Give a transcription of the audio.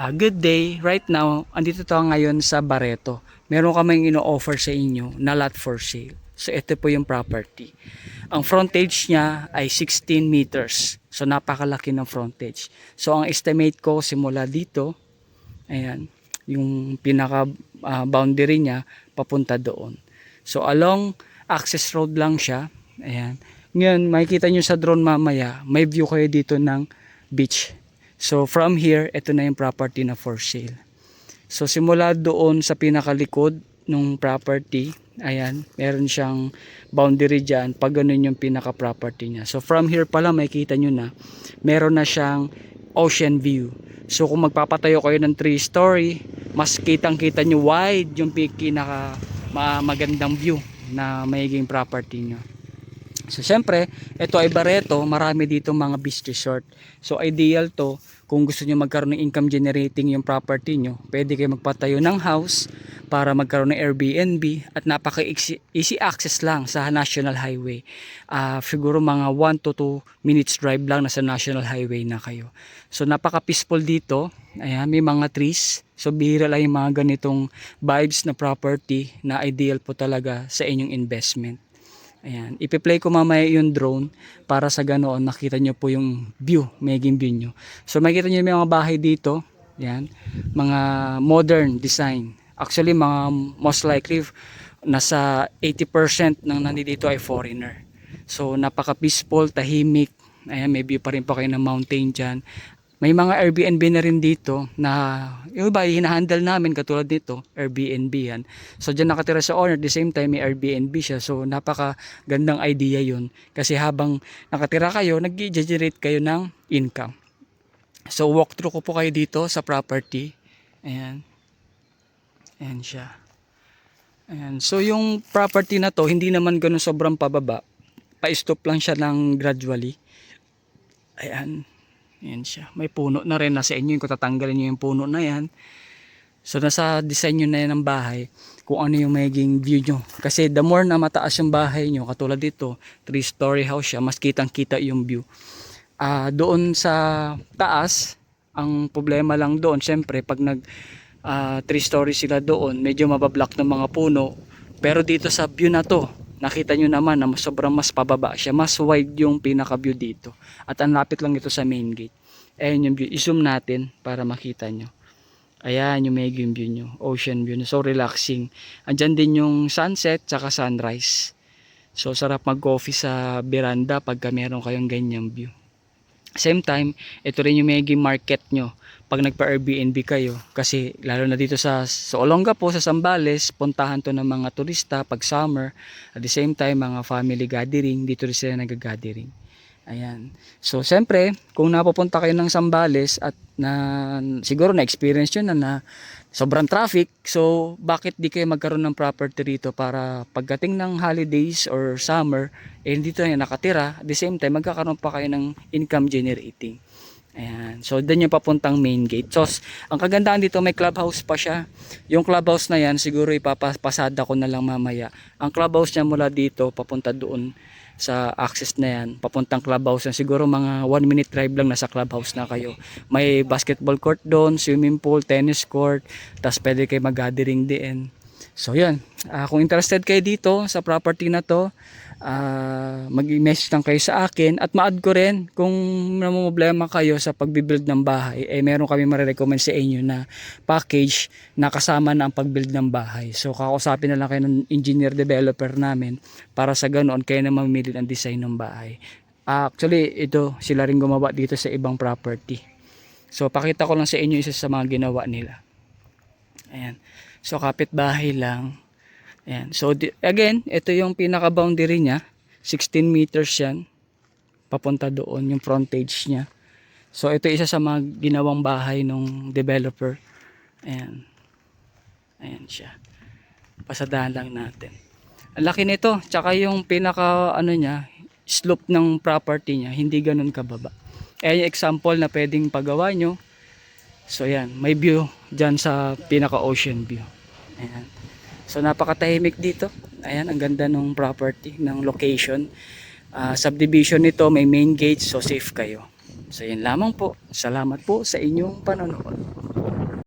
Good day. Right now, andito tayo ngayon sa Barreto. Meron kaming ino-offer sa inyo na lot for sale. So ito po yung property. Ang frontage niya ay 16 meters. So napakalaki ng frontage. So ang estimate ko simula dito, ayan, yung pinaka boundary niya papunta doon. So along access road lang siya. Ayan. Ngayon, makikita nyo sa drone mamaya, may view kayo dito ng beach. So from here, ito na yung property na for sale. So simula doon sa pinakalikod ng property, ayan, meron siyang boundary dyan, pag ganun yung pinaka property niya. So from here pala makikita nyo na, meron na siyang ocean view. So kung magpapatayo kayo ng 3-story, mas kitang kita nyo wide yung pinaka magandang view na magiging property nyo. So syempre, ito ay Barreto, marami dito mga beach resort. So ideal to kung gusto niyo magkaroon ng income generating yung property nyo. Pwede kayo magpatayo ng house para magkaroon ng Airbnb at napaka easy access lang sa National Highway. Siguro mga 1 to 2 minutes drive lang nasa National Highway na kayo. So napaka peaceful dito. Ayan, may mga trees. So bihira lang yung mga ganitong vibes na property na ideal po talaga sa inyong investment. Ayan, ipi-play ko mamaya yung drone para sa ganoon nakita nyo po yung view, maging view nyo. So makikita nyo yung mga bahay dito, ayan, mga modern design. Actually, mga most likely nasa 80% ng nandito ay foreigner. So napaka-peaceful, tahimik. Ayan, may view pa rin po kayo ng mountain dyan. May mga Airbnb na rin dito na yung iba hinahandle namin katulad nito, Airbnb yan. So dyan nakatira sa owner, at the same time may Airbnb siya. So napaka gandang idea yun. Kasi habang nakatira kayo, nag-generate kayo ng income. So walk through ko po kayo dito sa property. Ayan. Ayan siya. Ayan. So yung property na to, hindi naman ganun sobrang pababa. Pa-stop lang siya ng gradually. Ayan. Ayan siya. May puno na rin nasa inyo. Kung tatanggalin nyo yung puno na yan. So nasa design nyo na yan ng bahay. Kung ano yung magiging view nyo. Kasi the more na mataas yung bahay nyo. Katulad dito. 3-story house siya. Mas kitang kita yung view. Doon sa taas. Ang problema lang doon. Siyempre pag nag 3-story sila doon. Medyo mabablock ng mga puno. Pero dito sa view na to. Nakita nyo naman na sobrang mas pababa siya. Mas wide yung pinaka view dito. At ang lapit lang ito sa main gate. Ayan yung view. I-zoom natin para makita nyo. Ayan yung maging view nyo. Ocean view. So relaxing. Andyan din yung sunset tsaka sunrise. So sarap mag-coffee sa veranda pagka meron kayong ganyang view. Same time, ito rin yung magiging market nyo pag nagpa-Airbnb kayo. Kasi lalo na dito sa Olongapo, sa Zambales, puntahan to ng mga turista pag summer. At the same time, mga family gathering, dito rin sila nag-gathering. Ayan. So, siyempre, kung napupunta kayo ng Zambales at siguro na-experience nyo na sobrang traffic, so bakit di kayo magkaroon ng property rito para pagdating ng holidays or summer, dito na nakatira, at the same time, magkakaroon pa kayo ng income generating. Ayan. So, doon yung papuntang main gate. So, ang kagandahan dito, may clubhouse pa siya. Yung clubhouse na yan, siguro ipapasada ko na lang mamaya. Ang clubhouse niya mula dito, papunta doon sa access na yan, papuntang clubhouse yan. Siguro mga 1 minute drive lang nasa clubhouse na kayo. May basketball court doon, swimming pool, tennis court, tapos pwede kayo mag-gathering din. So yan, kung interested kayo dito sa property na to, mag-message lang kayo sa akin at ma-add ko rin kung namumblema kayo sa pagbibuild ng bahay, meron kami marirecommend sa inyo na package na kasama na ang pagbuild ng bahay. So kakausapin na lang kayo ng engineer developer namin para sa ganoon kayo na mamili ng design ng bahay. Actually ito sila rin gumawa dito sa ibang property. So pakita ko lang sa inyo isa sa mga ginawa nila. Ayan. So kapitbahay lang. Ayan. So again, ito yung pinaka boundary niya. 16 meters yan. Papunta doon yung frontage niya. So ito isa sa mga ginawang bahay ng developer. Ayan. Ayan siya. Pasadahan lang natin. Ang laki nito. Tsaka yung pinaka niya, slope ng property niya, hindi ganun kababa. Ayan yung example na pwedeng pagawa nyo. So ayan, may view dyan sa pinaka ocean view. Ayan. So napakatahimik dito. Ayan, ang ganda ng property, ng location. Subdivision nito, may main gate, so safe kayo. So yun lamang po. Salamat po sa inyong panonood.